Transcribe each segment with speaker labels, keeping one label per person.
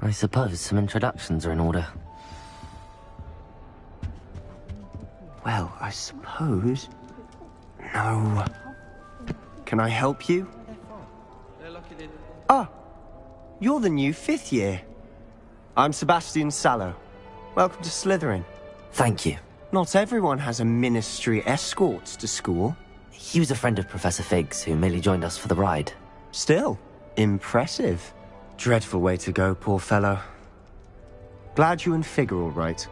Speaker 1: I suppose some introductions are in order.
Speaker 2: Well, I suppose... No. Can I help you? Ah, you're the new 5th year. I'm Sebastian Sallow. Welcome to Slytherin.
Speaker 1: Thank you.
Speaker 2: Not everyone has a ministry escort to school.
Speaker 1: He was a friend of Professor Fig's who merely joined us for the ride.
Speaker 2: Still, impressive. Dreadful way to go, poor fellow. Glad you and Fig are all right.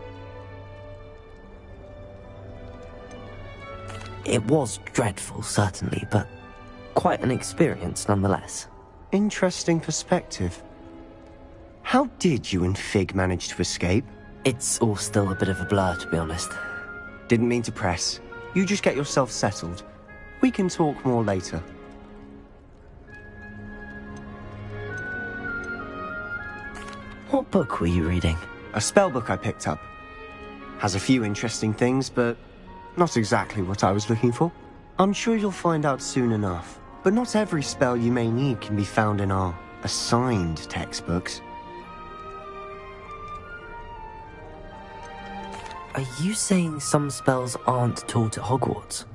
Speaker 1: It was dreadful, certainly, but quite an experience nonetheless.
Speaker 2: Interesting perspective. How did you and Fig manage to escape?
Speaker 1: It's all still a bit of a blur, to be honest.
Speaker 2: Didn't mean to press. You just get yourself settled. We can talk more later.
Speaker 1: What book were you reading?
Speaker 2: A spellbook I picked up. Has a few interesting things, but not exactly what I was looking for. I'm sure you'll find out soon enough. But not every spell you may need can be found in our assigned textbooks.
Speaker 1: Are you saying some spells aren't taught at Hogwarts?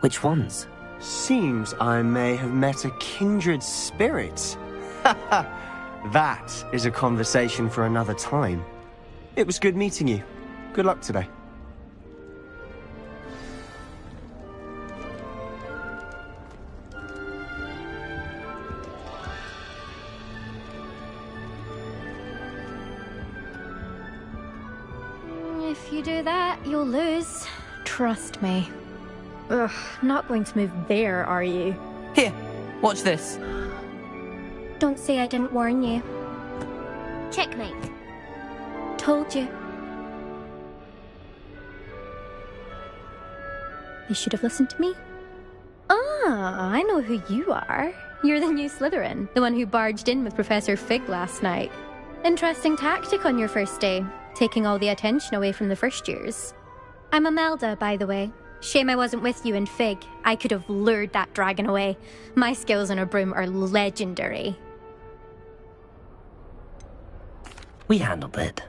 Speaker 1: Which ones?
Speaker 2: Seems I may have met a kindred spirit. That is a conversation for another time. It was good meeting you. Good luck today.
Speaker 3: If you do that, you'll lose. Trust me. Ugh, not going to move there, are you?
Speaker 1: Here, watch this.
Speaker 3: Don't say I didn't warn you. Checkmate. Told you. You should have listened to me. Ah, I know who you are. You're the new Slytherin, the one who barged in with Professor Fig last night. Interesting tactic on your first day, taking all the attention away from the first years. I'm Imelda, by the way. Shame I wasn't with you in Fig. I could have lured that dragon away. My skills on a broom are legendary.
Speaker 1: We handled it.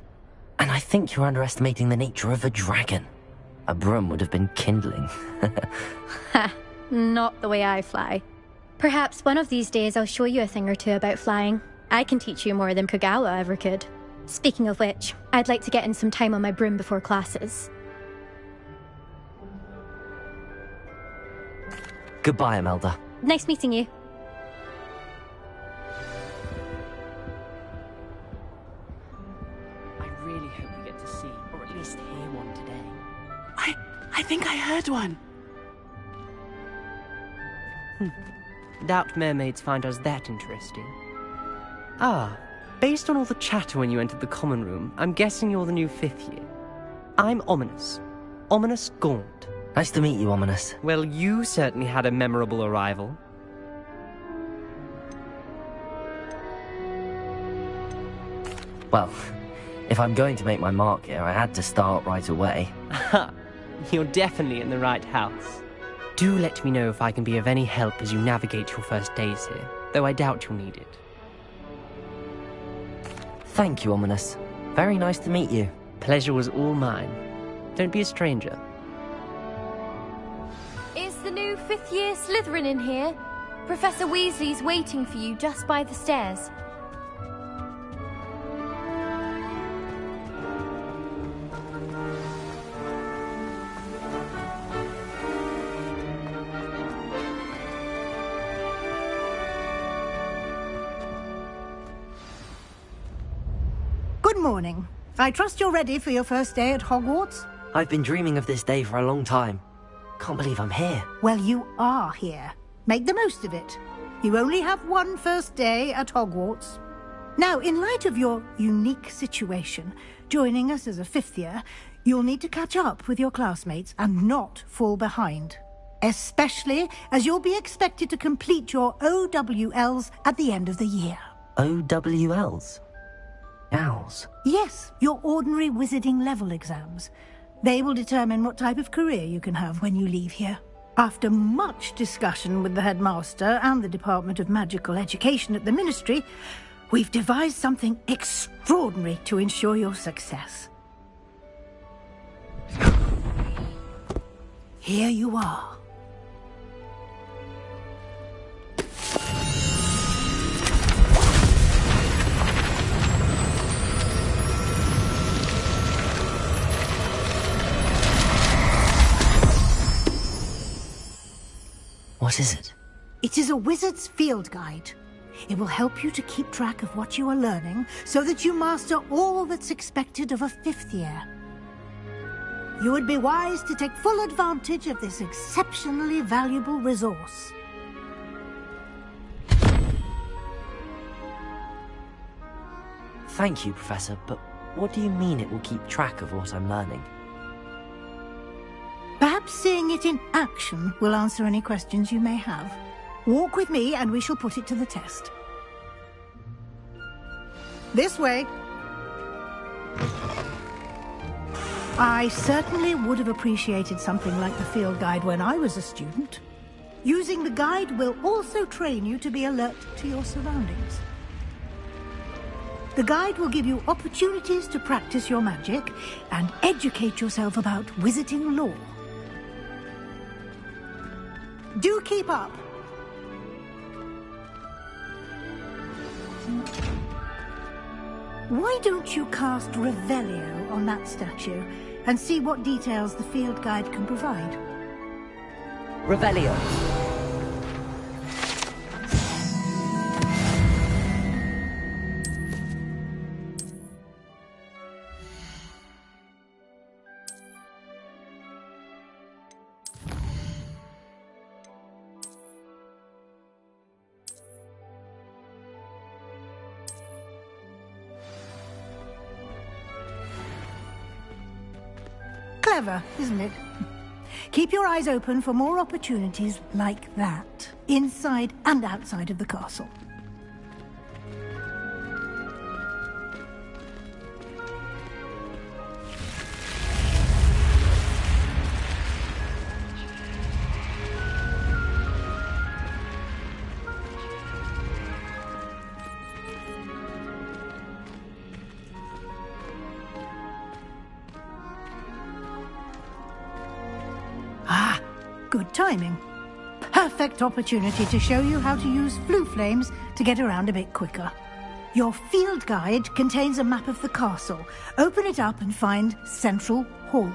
Speaker 1: And I think you're underestimating the nature of a dragon. A broom would have been kindling.
Speaker 3: Ha, not the way I fly. Perhaps one of these days I'll show you a thing or two about flying. I can teach you more than Kogawa ever could. Speaking of which, I'd like to get in some time on my broom before classes.
Speaker 1: Goodbye, Imelda.
Speaker 3: Nice meeting you.
Speaker 4: I really hope we get to see, or at least hear one today. I think I heard one. Doubt mermaids find us that interesting. Ah, based on all the chatter when you entered the common room, I'm guessing you're the new 5th year. I'm Ominous. Ominous Gaunt.
Speaker 1: Nice to meet you, Ominous.
Speaker 4: Well, you certainly had a memorable arrival.
Speaker 1: Well, if I'm going to make my mark here, I had to start right away.
Speaker 4: Ha! You're definitely in the right house. Do let me know if I can be of any help as you navigate your first days here, though I doubt you'll need it.
Speaker 1: Thank you, Ominous. Very nice to meet you.
Speaker 4: Pleasure was all mine. Don't be a stranger.
Speaker 5: Is the new 5th year Slytherin in here? Professor Weasley's waiting for you just by the stairs.
Speaker 6: Good morning. I trust you're ready for your first day at Hogwarts?
Speaker 1: I've been dreaming of this day for a long time. Can't believe I'm here.
Speaker 6: Well, you are here. Make the most of it. You only have one first day at Hogwarts. Now, in light of your unique situation, joining us as a 5th year, you'll need to catch up with your classmates and not fall behind. Especially as you'll be expected to complete your OWLs at the end of the year.
Speaker 1: OWLs? Owls?
Speaker 6: Yes, your ordinary wizarding level exams. They will determine what type of career you can have when you leave here. After much discussion with the headmaster and the Department of Magical Education at the Ministry, We've devised something extraordinary to ensure your success. Here you are.
Speaker 1: What is it?
Speaker 6: It is a wizard's field guide. It will help you to keep track of what you are learning so that you master all that's expected of a 5th year. You would be wise to take full advantage of this exceptionally valuable resource.
Speaker 1: Thank you, Professor, but what do you mean it will keep track of what I'm learning?
Speaker 6: Perhaps seeing it in action will answer any questions you may have. Walk with me and we shall put it to the test. This way. I certainly would have appreciated something like the field guide when I was a student. Using the guide will also train you to be alert to your surroundings. The guide will give you opportunities to practice your magic and educate yourself about wizarding lore. Do keep up. Why don't you cast Revelio on that statue and see what details the field guide can provide?
Speaker 4: Revelio.
Speaker 6: Clever, isn't it? Keep your eyes open for more opportunities like that, inside and outside of the castle. Good timing. Perfect opportunity to show you how to use flue flames to get around a bit quicker. Your field guide contains a map of the castle. Open it up and find Central Hall.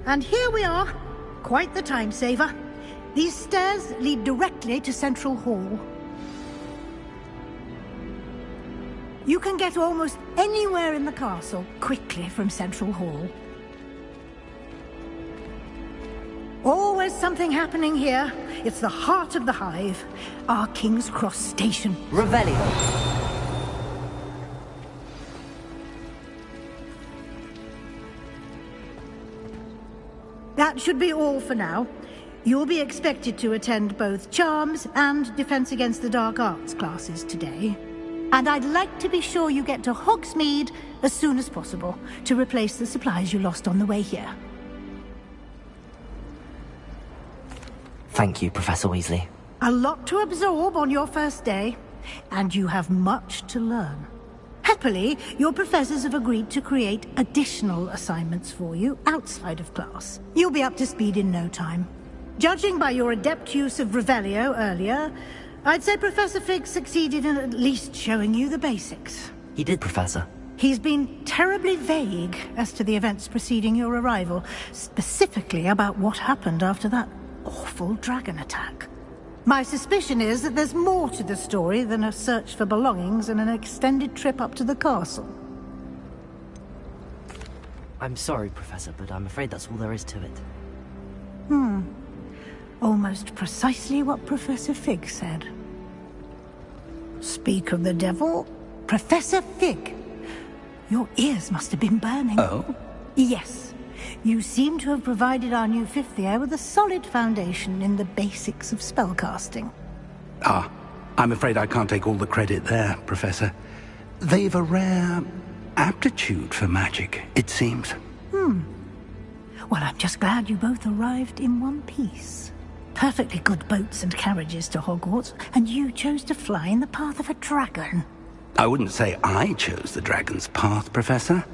Speaker 6: And here we are. Quite the time saver. These stairs lead directly to Central Hall. You can get almost anywhere in the castle quickly from Central Hall. Always something happening here. It's the heart of the hive. Our King's Cross station.
Speaker 4: Revelio.
Speaker 6: That should be all for now. You'll be expected to attend both Charms and Defense Against the Dark Arts classes today. And I'd like to be sure you get to Hogsmeade as soon as possible to replace the supplies you lost on the way here.
Speaker 1: Thank you, Professor Weasley.
Speaker 6: A lot to absorb on your first day, and you have much to learn. Happily, your professors have agreed to create additional assignments for you outside of class. You'll be up to speed in no time. Judging by your adept use of Revelio earlier, I'd say Professor Fig succeeded in at least showing you the basics.
Speaker 1: He did, Professor.
Speaker 6: He's been terribly vague as to the events preceding your arrival, specifically about what happened after that awful dragon attack. My suspicion is that there's more to the story than a search for belongings and an extended trip up to the castle.
Speaker 1: I'm sorry, Professor, but I'm afraid that's all there is to it.
Speaker 6: Almost precisely what Professor Fig said. Speak of the devil, Professor Fig. Your ears must have been burning.
Speaker 7: Oh?
Speaker 6: Yes. You seem to have provided our new fifth year with a solid foundation in the basics of spellcasting.
Speaker 7: Ah, I'm afraid I can't take all the credit there, Professor. They've a rare aptitude for magic, it seems.
Speaker 6: Well, I'm just glad you both arrived in one piece. Perfectly good boats and carriages to Hogwarts, and you chose to fly in the path of a dragon.
Speaker 7: I wouldn't say I chose the dragon's path, Professor.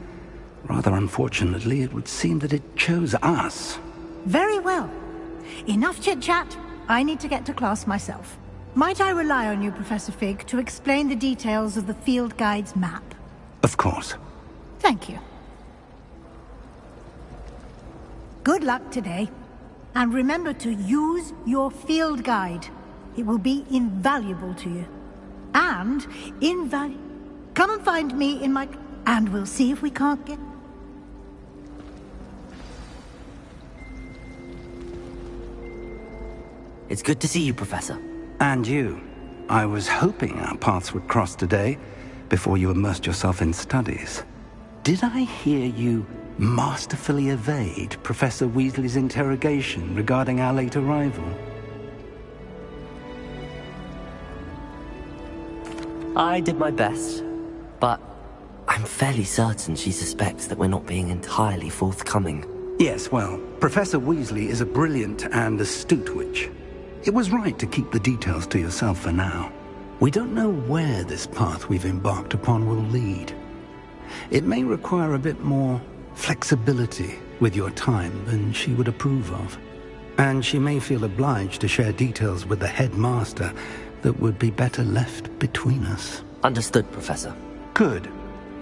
Speaker 7: Rather unfortunately, it would seem that it chose us.
Speaker 6: Very well. Enough chit-chat. I need to get to class myself. Might I rely on you, Professor Fig, to explain the details of the field guide's map?
Speaker 7: Of course.
Speaker 6: Thank you. Good luck today. And remember to use your field guide. It will be invaluable to you. And come and find me in my... And we'll see if we can't get...
Speaker 1: It's good to see you, Professor.
Speaker 7: And you. I was hoping our paths would cross today, before you immersed yourself in studies. Did I hear you masterfully evade Professor Weasley's interrogation regarding our late arrival?
Speaker 1: I did my best, but I'm fairly certain she suspects that we're not being entirely forthcoming.
Speaker 7: Yes, well, Professor Weasley is a brilliant and astute witch. It was right to keep the details to yourself for now. We don't know where this path we've embarked upon will lead. It may require a bit more flexibility with your time than she would approve of. And she may feel obliged to share details with the headmaster that would be better left between us.
Speaker 1: Understood, Professor.
Speaker 7: Good.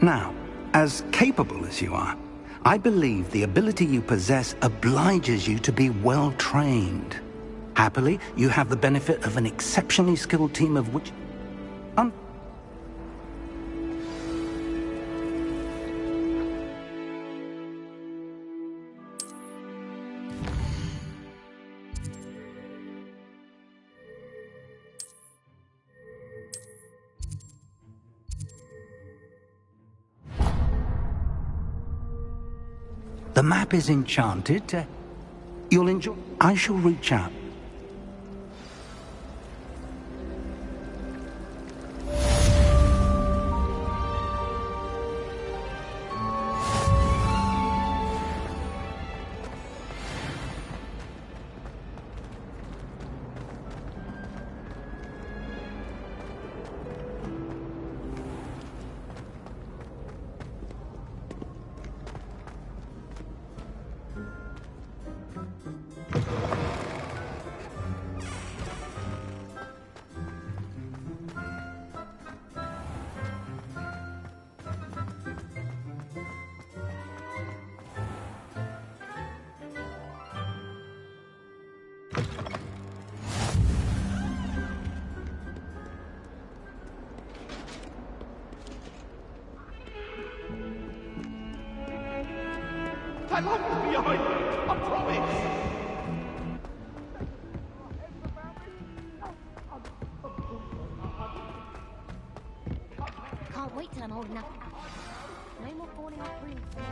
Speaker 7: Now, as capable as you are, I believe the ability you possess obliges you to be well trained. Happily, you have the benefit of an exceptionally skilled team of which... The map is enchanted. You'll enjoy... I shall reach out.
Speaker 8: I like to be behind you, I promise!
Speaker 5: Can't wait till I'm old enough. No more falling off roofs for me.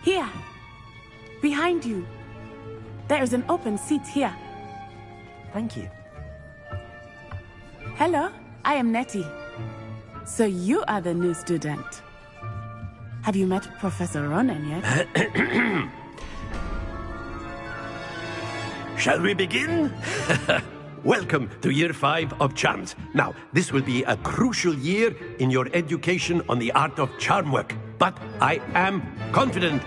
Speaker 9: Here! Behind you! There is an open seat here.
Speaker 1: Thank you.
Speaker 9: Hello, I am Nettie. So you are the new student. Have you met Professor Ronan yet?
Speaker 8: Shall we begin? welcome to Year 5 of Charms. Now, this will be a crucial year in your education on the art of charm work. But I am confident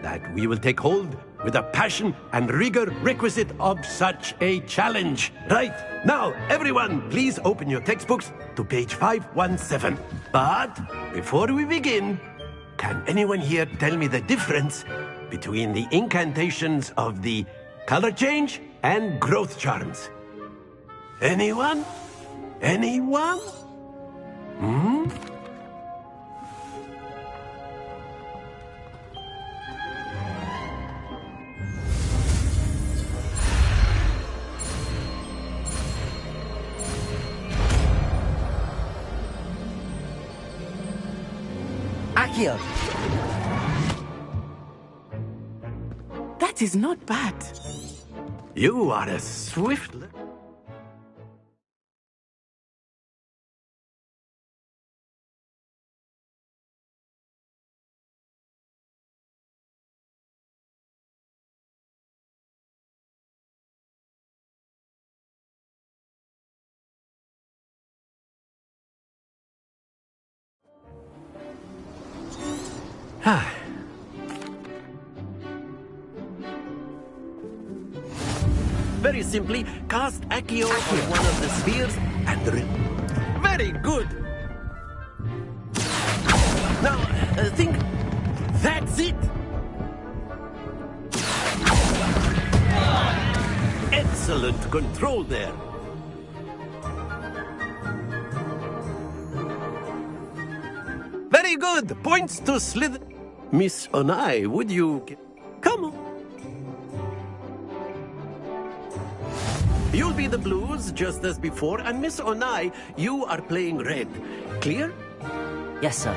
Speaker 8: that we will take hold with the passion and rigor requisite of such a challenge. Right, now, everyone, please open your textbooks to page 517. But before we begin, can anyone here tell me the difference between the incantations of the color change and growth charms? Anyone? Anyone?
Speaker 4: Accio!
Speaker 9: That is not bad.
Speaker 8: You are a swift... Very simply, cast Accio on one of the spheres and... Very good! Now, think... That's it! Excellent control there. Very good! Points to Slither... Miss Onai, would you... Come on. You'll be the blues, just as before, and Miss Onai, you are playing red. Clear?
Speaker 1: Yes, sir.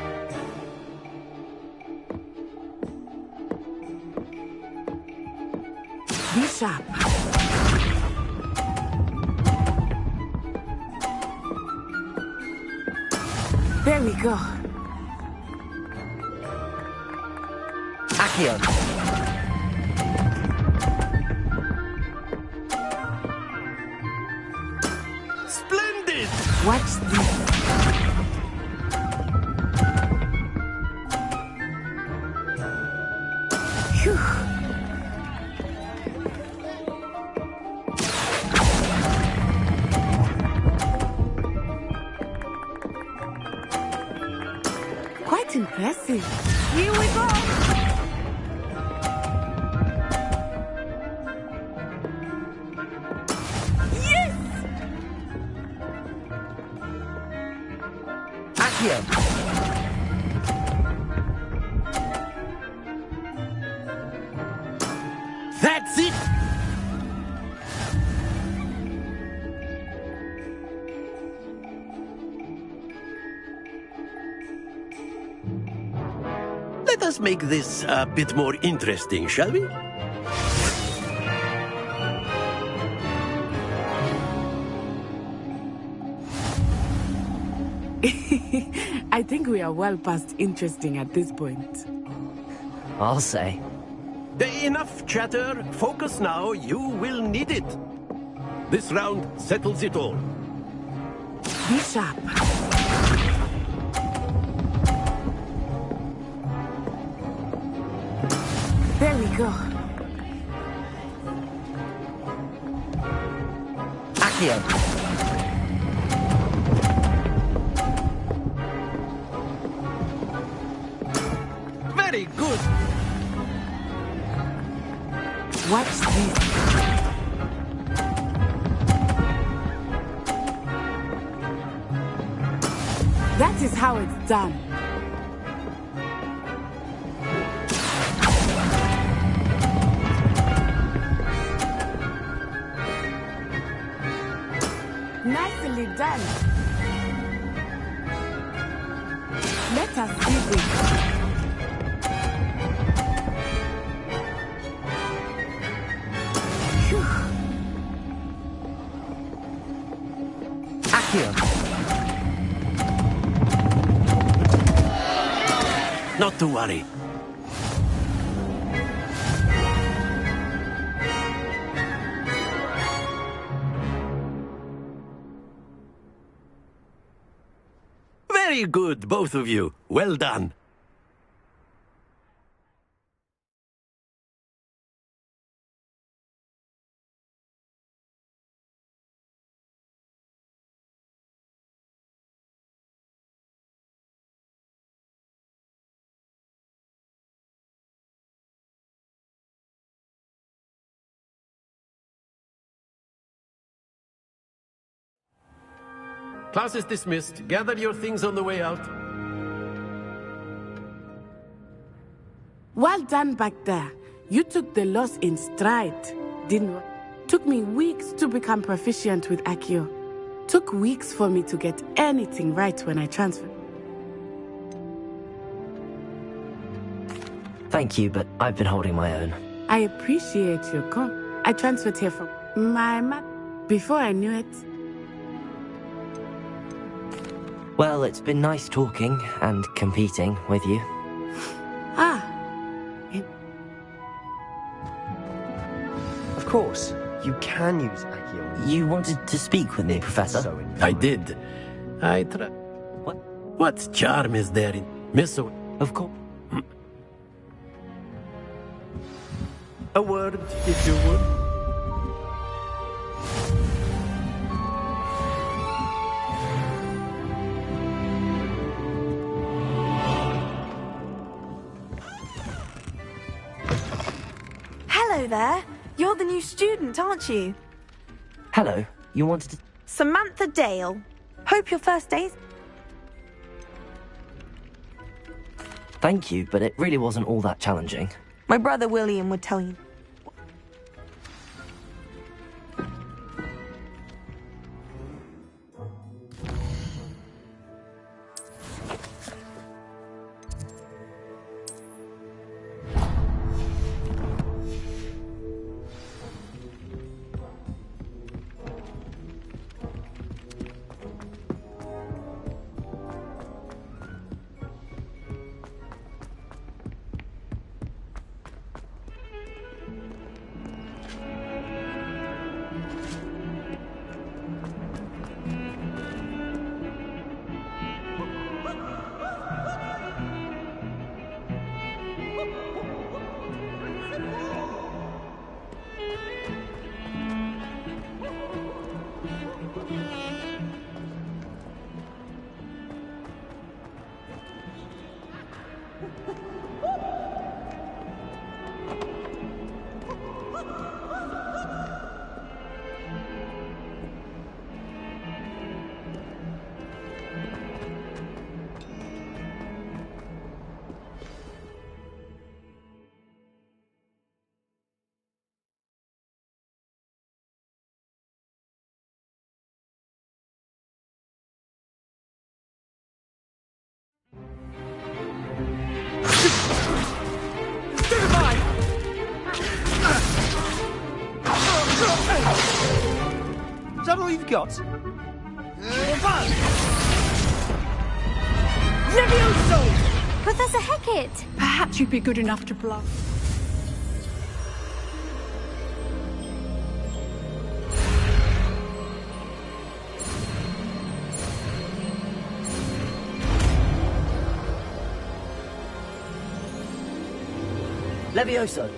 Speaker 9: Be sharp. There we go.
Speaker 4: Accio!
Speaker 8: Splendid!
Speaker 9: Watch this. Phew. Quite impressive. Here we go.
Speaker 4: Accio!
Speaker 8: That's it! Let us make this a bit more interesting, shall we?
Speaker 9: I think we are well past interesting at this point.
Speaker 1: I'll say.
Speaker 8: Enough chatter. Focus now. You will need it. This round settles it all.
Speaker 9: Be sharp. There we go.
Speaker 4: Accio!
Speaker 8: Very good.
Speaker 9: Watch this. That is how it's done. Nicely done. Let us see this.
Speaker 8: Not to worry. Very good, both of you. Well done. Class is dismissed. Gather your things on the way out.
Speaker 9: Well done back there. You took the loss in stride, didn't you? Took me weeks to become proficient with Accio. Took weeks for me to get anything right when I transferred.
Speaker 1: Thank you, but I've been holding my own.
Speaker 9: I appreciate your call. I transferred here from my mother. Before I knew it,
Speaker 1: Well, it's been nice talking and competing with you.
Speaker 2: Of course, you can use Accio.
Speaker 1: You wanted to speak with me, Professor?
Speaker 2: So
Speaker 8: I did. I tried.
Speaker 1: What?
Speaker 8: What charm is there in Miss?
Speaker 1: Of course.
Speaker 8: A word, if you would.
Speaker 10: Hello there. You're the new student, aren't you?
Speaker 1: Hello. You wanted to...
Speaker 10: Samantha Dale. Hope your first day's...
Speaker 1: Thank you, but it really wasn't all that challenging.
Speaker 10: My brother William would tell you.
Speaker 11: Is that all you've got?
Speaker 3: Levioso! Professor Hecat!
Speaker 6: Perhaps you'd be good enough to bluff.
Speaker 1: Levioso!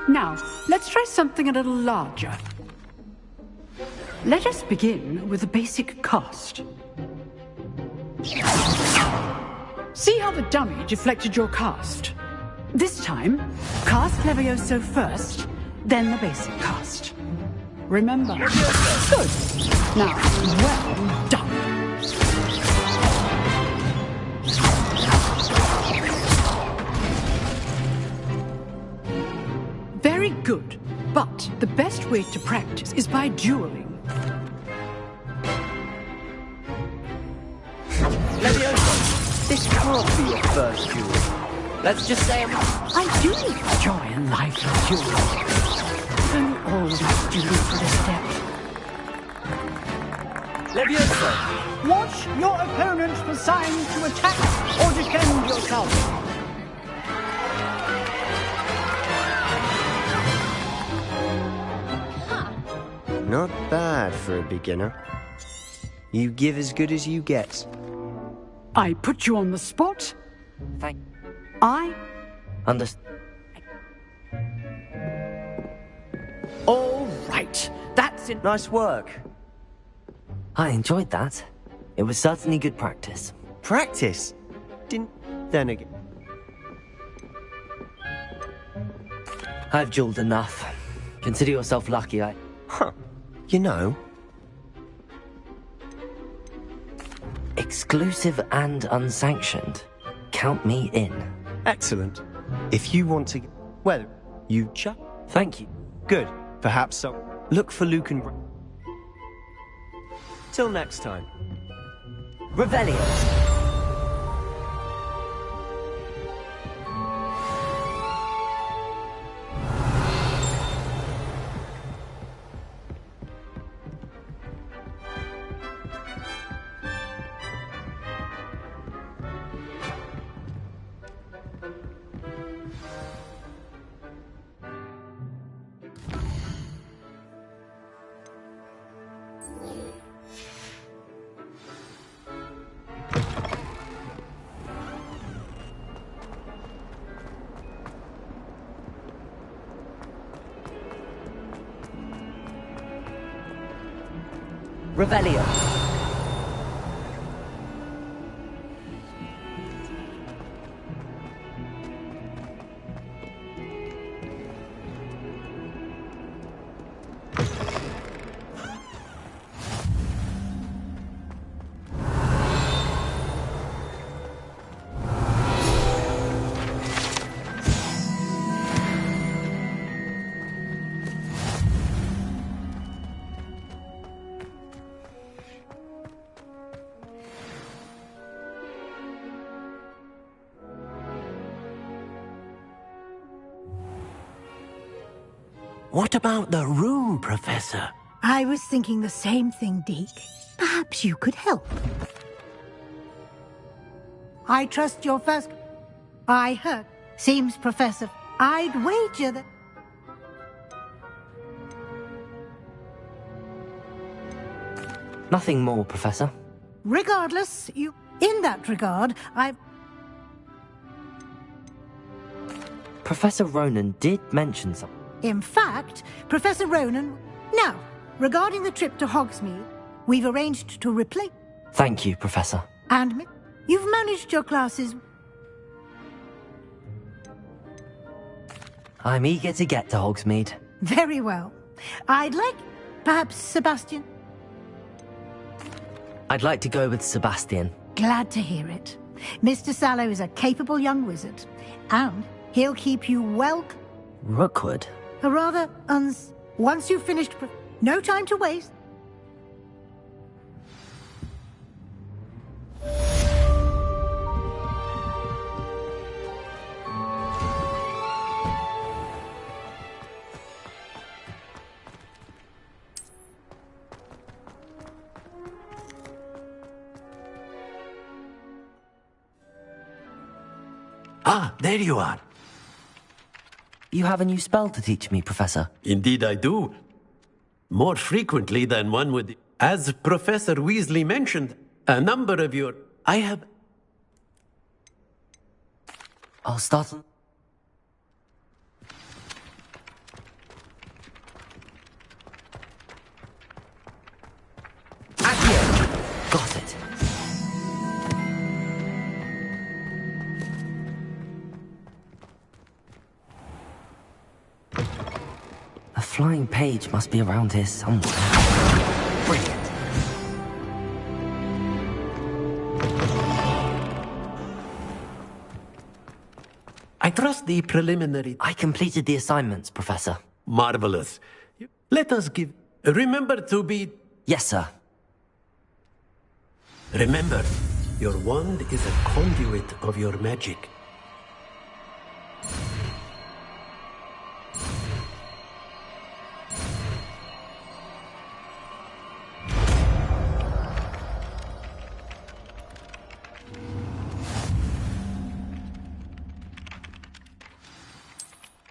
Speaker 6: Now, let's try something a little larger. Let us begin with the basic cast. See how the dummy deflected your cast? This time, cast Levioso first, then the basic cast. Remember? Good. Now, well done. Very good, but the best way to practice is by dueling.
Speaker 11: Levioso, this can't be your first duel.
Speaker 1: Let's just say
Speaker 6: I do need joy in life of dueling. I'm always dueling for the step.
Speaker 11: Levioso,
Speaker 6: Watch your opponent for signs to attack or defend yourself.
Speaker 2: Not bad for a beginner. You give as good as you get.
Speaker 12: I put you on the spot.
Speaker 1: Thank...
Speaker 12: I... All right. That's it.
Speaker 2: Nice work.
Speaker 1: I enjoyed that. It was certainly good practice.
Speaker 2: Practice? Didn't... Then again...
Speaker 1: I've jeweled enough. Consider yourself lucky I...
Speaker 2: Huh. You know...
Speaker 1: Exclusive and unsanctioned. Count me in.
Speaker 2: Excellent. If you want to... Well, you
Speaker 1: Thank you.
Speaker 2: Good. Perhaps so. Look for Luke and... Till next time.
Speaker 1: Revelio. Revelio.
Speaker 8: What about the room, Professor?
Speaker 6: I was thinking the same thing, Deke. Perhaps you could help. I trust your first... I heard. Seems, Professor, I'd wager that...
Speaker 1: Nothing more, Professor.
Speaker 6: Regardless, you... In that regard, I've...
Speaker 1: Professor Ronan did mention something.
Speaker 6: In fact, Professor Ronan... Now, regarding the trip to Hogsmeade, we've arranged to replace...
Speaker 1: Thank you, Professor.
Speaker 6: And you've managed your classes...
Speaker 1: I'm eager to get to Hogsmeade.
Speaker 6: Very well. I'd like... Perhaps Sebastian?
Speaker 1: I'd like to go with Sebastian.
Speaker 6: Glad to hear it. Mr. Sallow is a capable young wizard, and he'll keep you well...
Speaker 1: Rookwood?
Speaker 6: A rather Once you've finished... No time to waste.
Speaker 8: Ah, there you are.
Speaker 1: You have a new spell to teach me, Professor.
Speaker 8: Indeed I do. More frequently than one would... As Professor Weasley mentioned, a number of your... I have...
Speaker 1: I'll start... Accio! Got it. A flying page must be around here somewhere. Brilliant.
Speaker 8: I trust the preliminary...
Speaker 1: I completed the assignments, Professor.
Speaker 8: Marvelous. Let us give... Remember to be...
Speaker 1: Yes, sir.
Speaker 8: Remember, your wand is a conduit of your magic.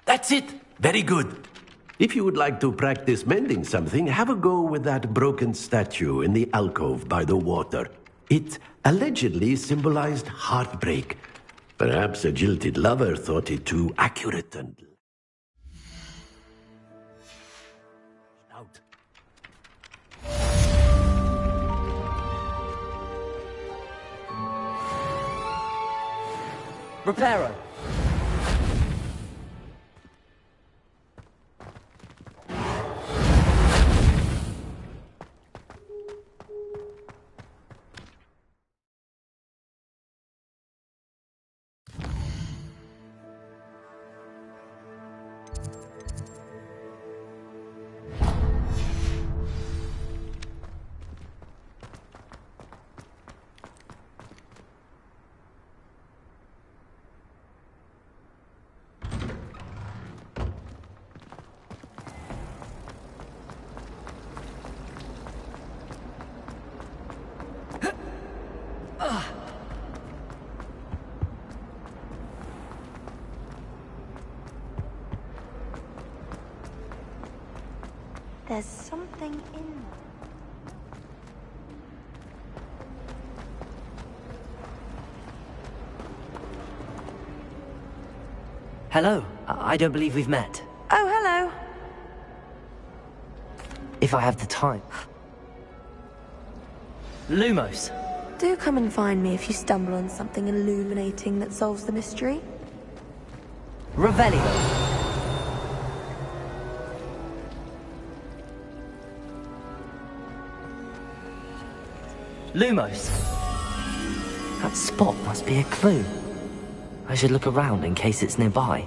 Speaker 8: That's it. Very good. If you would like to practice mending something, have a go with that broken statue in the alcove by the water. It allegedly symbolized heartbreak. Perhaps a jilted lover thought it too accurate and... out.
Speaker 4: Reparo!
Speaker 10: There's something in there.
Speaker 1: Hello. I don't believe we've met.
Speaker 10: Oh, hello.
Speaker 1: If I have the time. Lumos.
Speaker 10: Do come and find me if you stumble on something illuminating that solves the mystery.
Speaker 1: Revelio. Lumos. That spot must be a clue. I should look around in case it's nearby.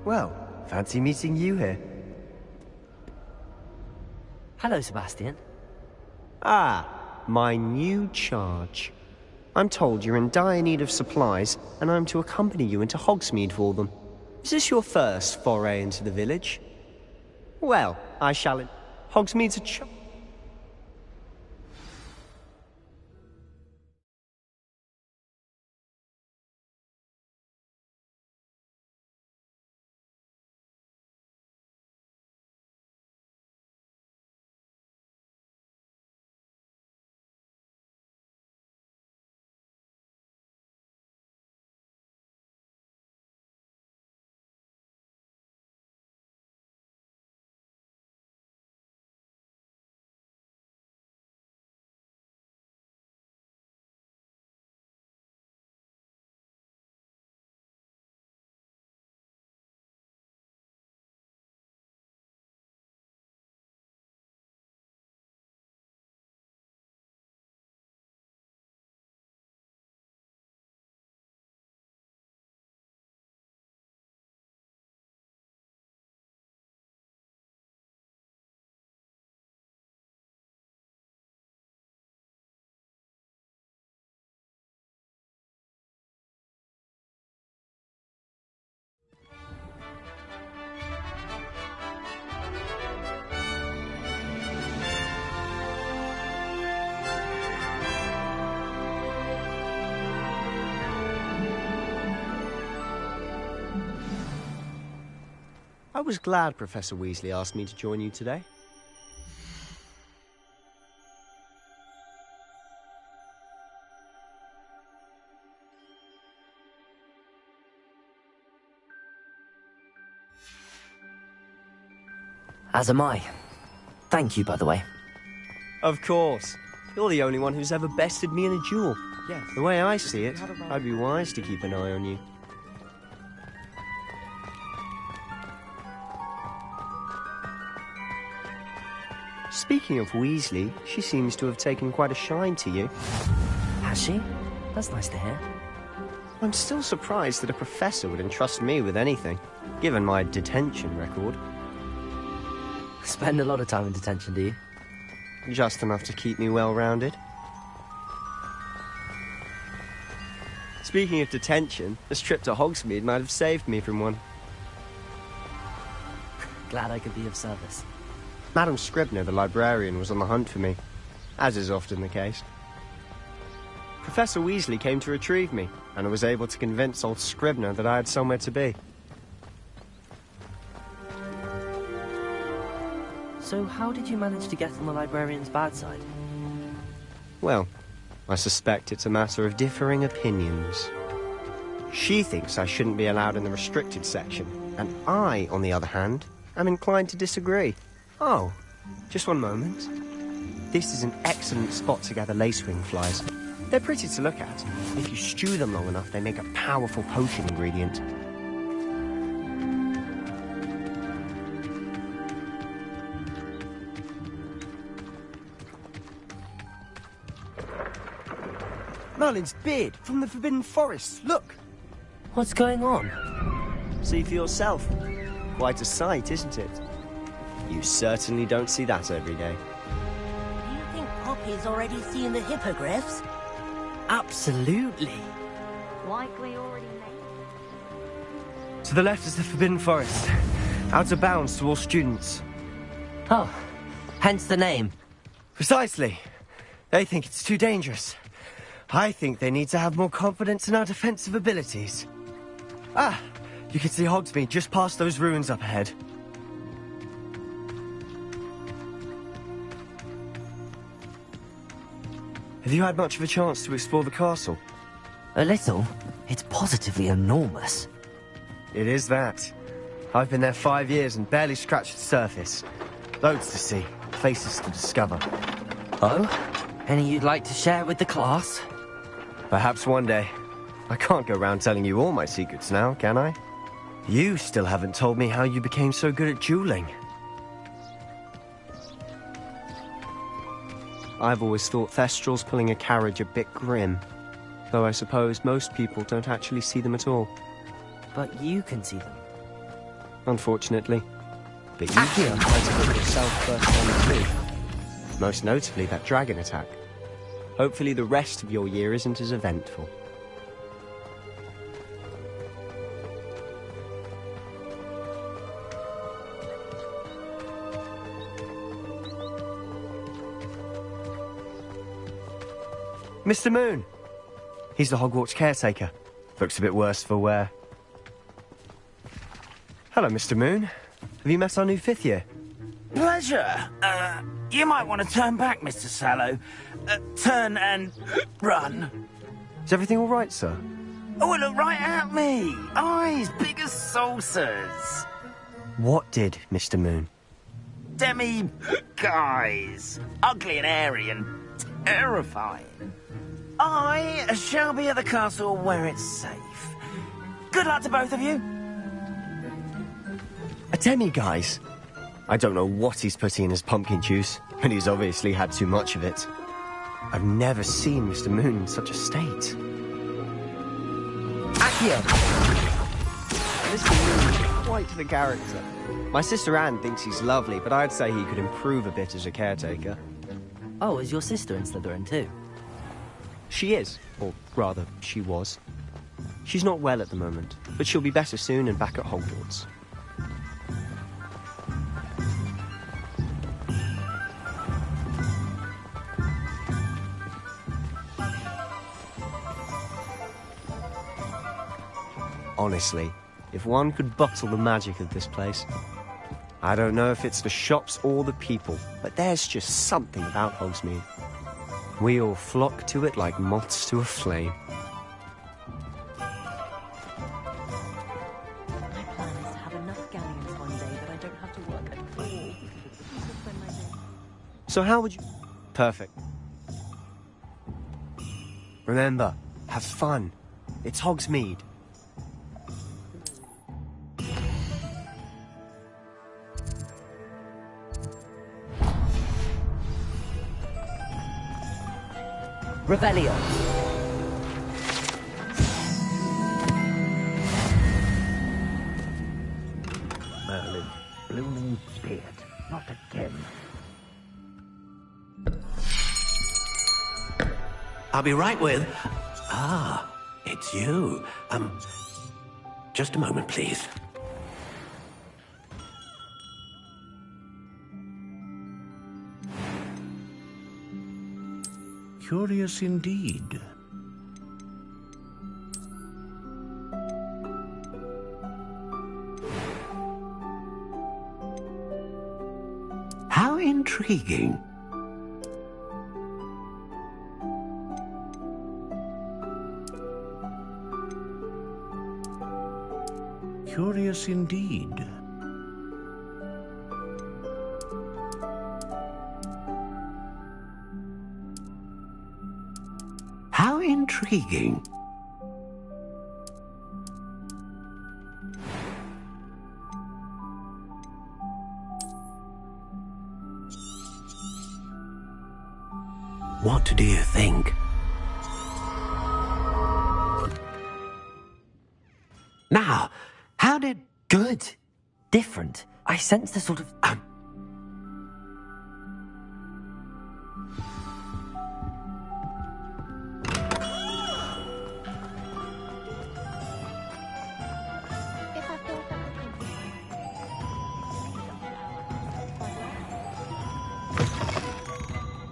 Speaker 2: Well, fancy meeting you here.
Speaker 1: Hello, Sebastian.
Speaker 2: Ah, my new charge. I'm told you're in dire need of supplies, and I'm to accompany you into Hogsmeade for them. Is this your first foray into the village? Well, I shall... Hogsmeade's a I was glad Professor Weasley asked me to join you today.
Speaker 1: As am I. Thank you, by the way.
Speaker 2: Of course. You're the only one who's ever bested me in a duel.
Speaker 11: Yes.
Speaker 2: The way I see it, I'd be wise to keep an eye on you. Speaking of Weasley, she seems to have taken quite a shine to you.
Speaker 1: Has she? That's nice to hear.
Speaker 2: I'm still surprised that a professor would entrust me with anything, given my detention record.
Speaker 1: Spend a lot of time in detention, do you?
Speaker 2: just enough to keep me well-rounded. Speaking of detention, this trip to Hogsmeade might have saved me from one.
Speaker 1: Glad I could be of service.
Speaker 2: Madam Scribner, the librarian, was on the hunt for me, as is often the case. Professor Weasley came to retrieve me, and I was able to convince old Scribner that I had somewhere to be.
Speaker 1: So how did you manage to get on the librarian's bad side?
Speaker 2: Well, I suspect it's a matter of differing opinions. She thinks I shouldn't be allowed in the restricted section, and I, on the other hand, am inclined to disagree. Oh, just one moment. This is an excellent spot to gather lacewing flies. They're pretty to look at. If you stew them long enough, they make a powerful potion ingredient. Merlin's beard from the Forbidden Forest. Look!
Speaker 1: What's going on?
Speaker 2: See for yourself. Quite a sight, isn't it? You certainly don't see that every day.
Speaker 13: Do you think Poppy's already seen the hippogriffs?
Speaker 1: Absolutely.
Speaker 13: Likely already made.
Speaker 2: To the left is the Forbidden Forest. Out of bounds to all students.
Speaker 1: Oh, hence the name.
Speaker 2: Precisely. They think it's too dangerous. I think they need to have more confidence in our defensive abilities. Ah, you can see Hogsmeade just past those ruins up ahead. Have you had much of a chance to explore the castle?
Speaker 1: A little. It's positively enormous.
Speaker 2: It is that. I've been there 5 years and barely scratched the surface. Loads to see, places to discover.
Speaker 1: Oh? Any you'd like to share with the class?
Speaker 2: Perhaps one day. I can't go around telling you all my secrets now, can I? You still haven't told me how you became so good at dueling. I've always thought Thestrals pulling a carriage a bit grim. Though I suppose most people don't actually see them at all.
Speaker 1: But you can see them.
Speaker 2: Unfortunately. But you can try to look yourself firsthand too. Most notably that dragon attack. Hopefully the rest of your year isn't as eventful. Mr. Moon! He's the Hogwarts caretaker. Looks a bit worse for wear. Hello, Mr. Moon. Have you met our new 5th year?
Speaker 14: Pleasure. You might want to turn back, Mr. Sallow. Turn and run.
Speaker 2: Is everything all right, sir?
Speaker 14: Oh, look right at me. Eyes big as saucers.
Speaker 2: What did, Mr. Moon?
Speaker 14: Guys. Ugly and airy and terrifying. I shall be at the castle where it's safe. Good luck to both of you.
Speaker 2: A demi-guise? I don't know what he's putting in his pumpkin juice, and he's obviously had too much of it. I've never seen Mr. Moon in such a state. Accio! Mr. Moon is quite the character. My sister Anne thinks he's lovely, but I'd say he could improve a bit as a caretaker.
Speaker 1: Oh, is your sister in Slytherin too?
Speaker 2: She is, or rather, she was. She's not well at the moment, but she'll be better soon and back at Hogwarts. Honestly, if one could bottle the magic of this place. I don't know if it's the shops or the people, but there's just something about Hogsmeade. We all flock to it like moths to a flame.
Speaker 13: My plan is to have enough galleons one day that I don't have to work at all.
Speaker 2: So how would you... Perfect. Remember, have fun. It's Hogsmeade.
Speaker 1: Rebellion.
Speaker 11: Merlin, blooming beard, not again.
Speaker 8: I'll be right with... Ah, it's you. Just a moment, please.
Speaker 7: Curious indeed.
Speaker 15: How intriguing.
Speaker 7: Curious indeed.
Speaker 15: How intriguing.
Speaker 8: What do you think? Now, how did...
Speaker 1: Good. Different. I sensed a sort of...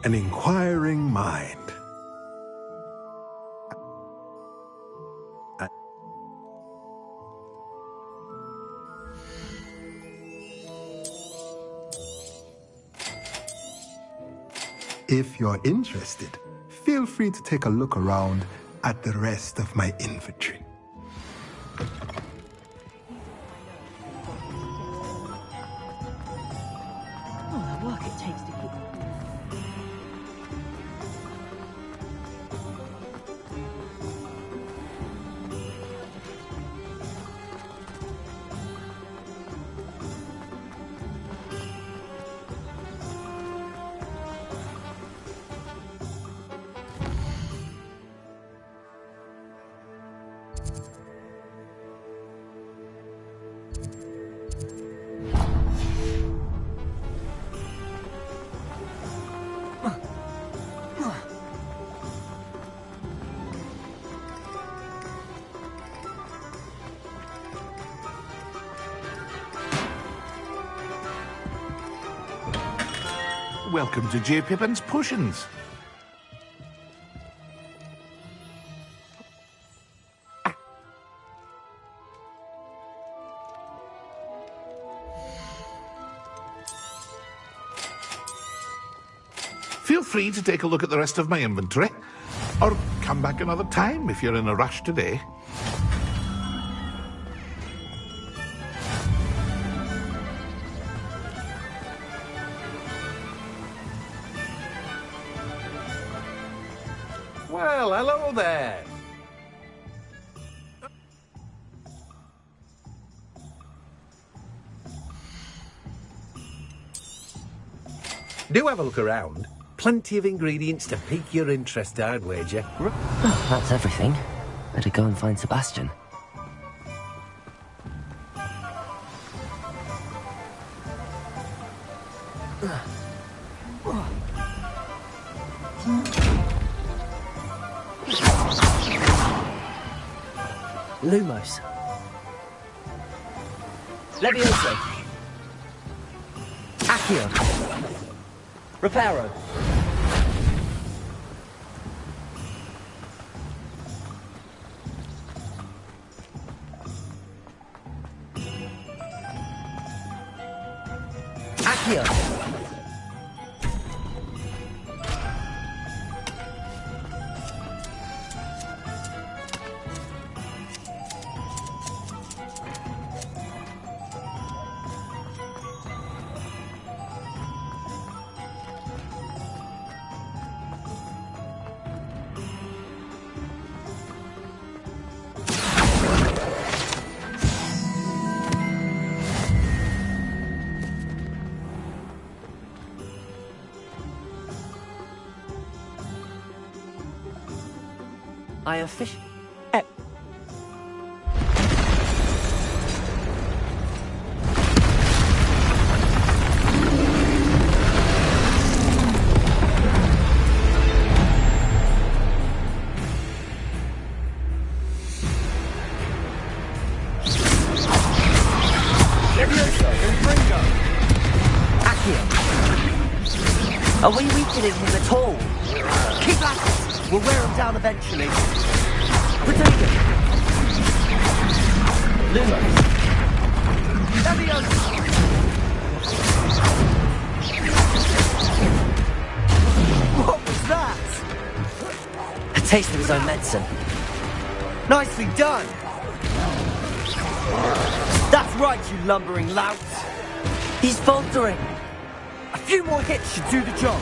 Speaker 16: An inquiring mind. If you're interested, feel free to take a look around at the rest of my inventory.
Speaker 13: Oh, the work it takes to keep...
Speaker 17: Welcome to J. Pippin's Potions. Feel free to take a look at the rest of my inventory, or come back another time if you're in a rush today.
Speaker 11: Well, hello there. Do have a look around. Plenty of ingredients to pique your interest, I'd wager.
Speaker 1: That's everything. Better go and find Sebastian.
Speaker 4: Lumos. Levioso. Accio. Reparo. Accio. I officially... Accio! Are we weakening him at all? Keep at it! We'll wear him down eventually. Potato! Lumos! Leviosa! What was that?
Speaker 1: A taste of his own medicine.
Speaker 4: Nicely done! That's right, you lumbering lout!
Speaker 1: He's faltering!
Speaker 4: A few more hits should do the job!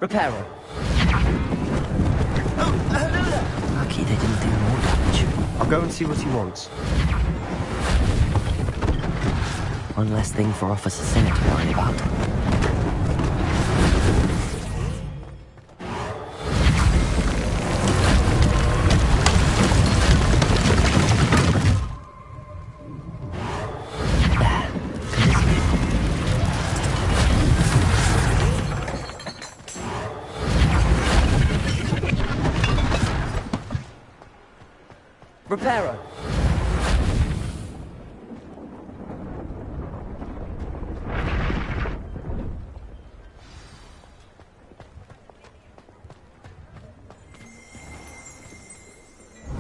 Speaker 1: Reparo. Lucky they didn't do more damage.
Speaker 2: I'll go and see what he wants.
Speaker 1: One less thing for Officer Singer to worry about.
Speaker 4: Reparo.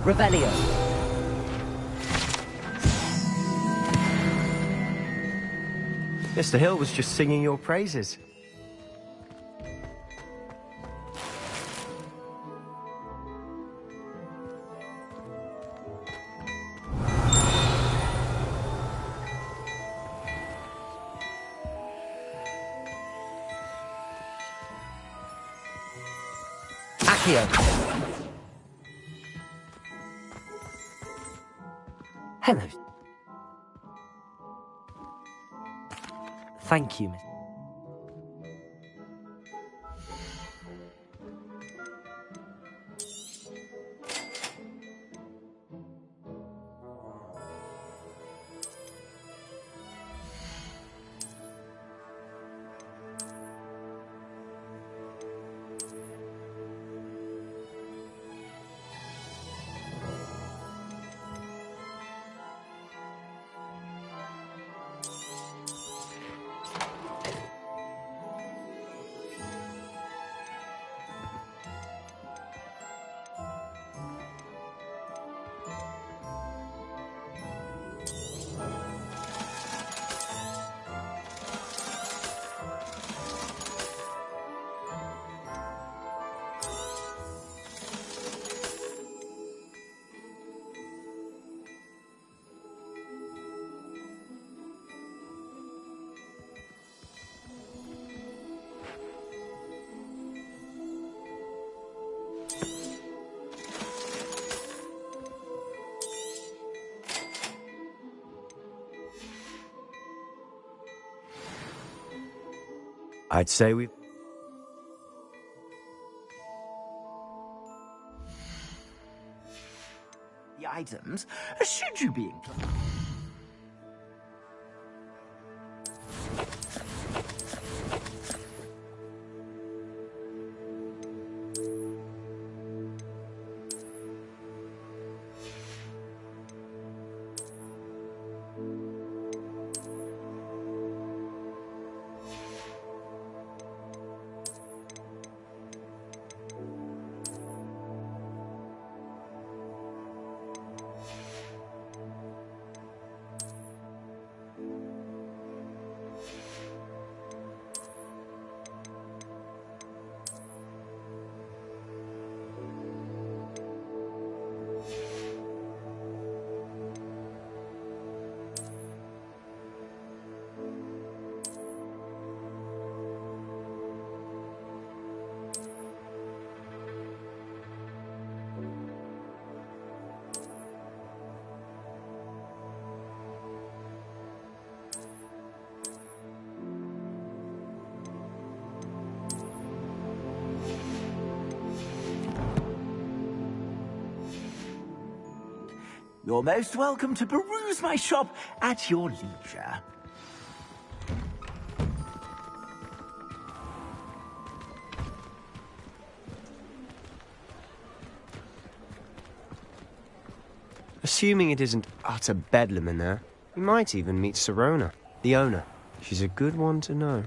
Speaker 4: Revelio.
Speaker 2: Mr. Hill was just singing your praises.
Speaker 4: Accio.
Speaker 1: Hello. Thank you, Miss.
Speaker 2: I'd say we...
Speaker 14: The items, should you be inclined. You're most welcome to peruse my shop at your leisure.
Speaker 2: Assuming it isn't utter bedlam in there, we might even meet Sirona, the owner. She's a good one to know.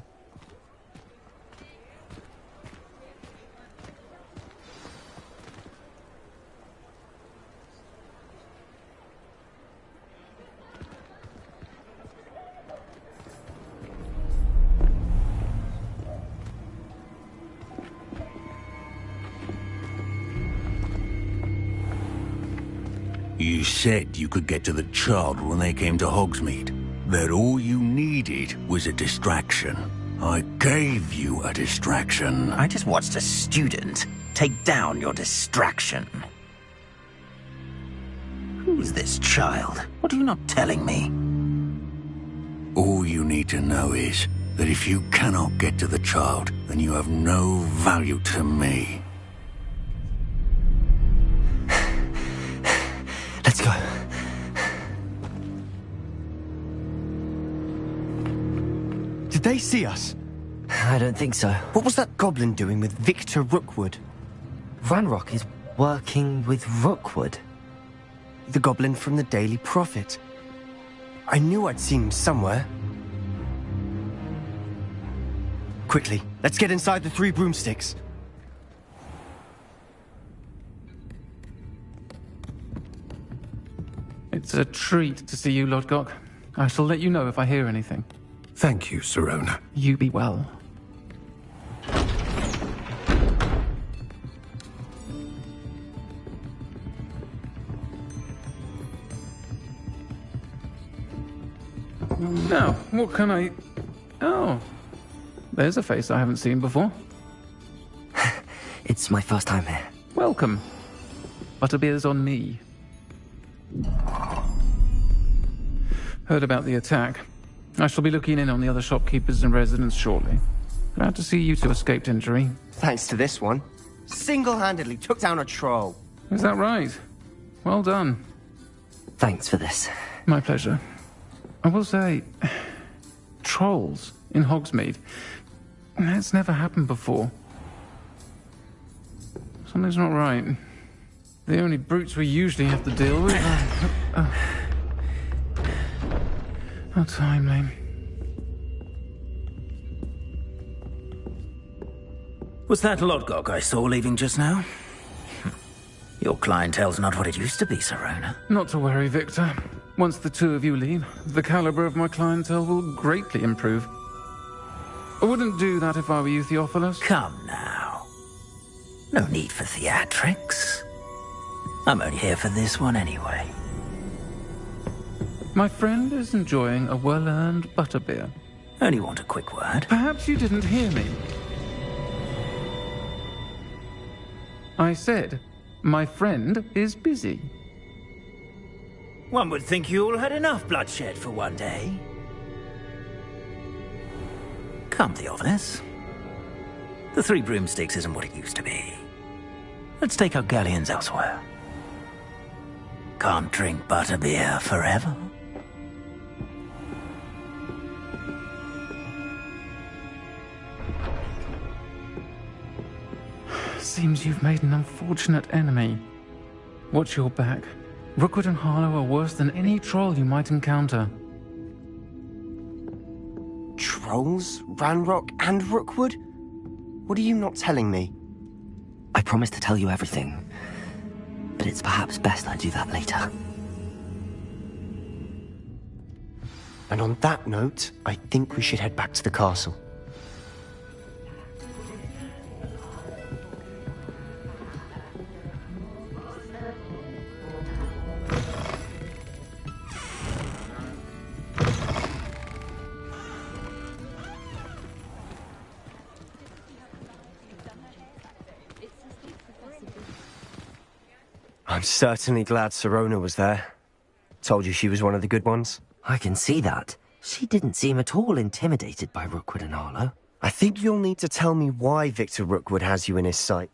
Speaker 15: You said you could get to the child when they came to Hogsmeade. That all you needed was a distraction. I gave you a distraction.
Speaker 14: I just watched a student take down your distraction. Who's this child? What are you not telling me?
Speaker 15: All you need to know is that if you cannot get to the child, then you have no value to me.
Speaker 2: Let's go. Did they see us?
Speaker 1: I don't think so.
Speaker 2: What was that goblin doing with Victor Rookwood?
Speaker 1: Ranrock is working with Rookwood.
Speaker 2: The goblin from the Daily Prophet. I knew I'd seen him somewhere. Quickly, let's get inside the Three Broomsticks.
Speaker 18: It's a treat to see you, Lodgok. I shall let you know if I hear anything.
Speaker 7: Thank you, Sirona.
Speaker 18: You be well. Now, what can I... Oh, there's a face I haven't seen before.
Speaker 1: It's my first time here.
Speaker 18: Welcome. Butterbeer's on me. Heard about the attack. I shall be looking in on the other shopkeepers and residents shortly. Glad to see you two escaped injury.
Speaker 2: Thanks to this one. Single-handedly took down a troll.
Speaker 18: Is that right? Well done.
Speaker 1: Thanks for this.
Speaker 18: My pleasure. I will say, trolls in Hogsmeade. That's never happened before. Something's not right. The only brutes we usually have to deal with are... How timely.
Speaker 14: Was that Lodgok I saw leaving just now? Your clientele's not what it used to be, Sirona.
Speaker 18: Not to worry, Victor. Once the two of you leave, the caliber of my clientele will greatly improve. I wouldn't do that if I were you, Theophilus.
Speaker 14: Come now. No need for theatrics. I'm only here for this one anyway.
Speaker 18: My friend is enjoying a well-earned butterbeer.
Speaker 14: Only want a quick word.
Speaker 18: Perhaps you didn't hear me. I said, my friend is busy.
Speaker 14: One would think you all had enough bloodshed for one day. Come, Theophilus. The Three Broomsticks isn't what it used to be. Let's take our galleons elsewhere. Can't drink butterbeer forever.
Speaker 18: Seems you've made an unfortunate enemy. Watch your back. Rookwood and Harlow are worse than any troll you might encounter.
Speaker 2: Trolls? Ranrock and Rookwood? What are you not telling me?
Speaker 1: I promised to tell you everything, but it's perhaps best I do that later.
Speaker 2: And on that note, I think we should head back to the castle. I'm certainly glad Sirona was there. Told you she was one of the good ones.
Speaker 1: I can see that. She didn't seem at all intimidated by Rookwood and Harlow.
Speaker 2: I think you'll need to tell me why Victor Rookwood has you in his sight.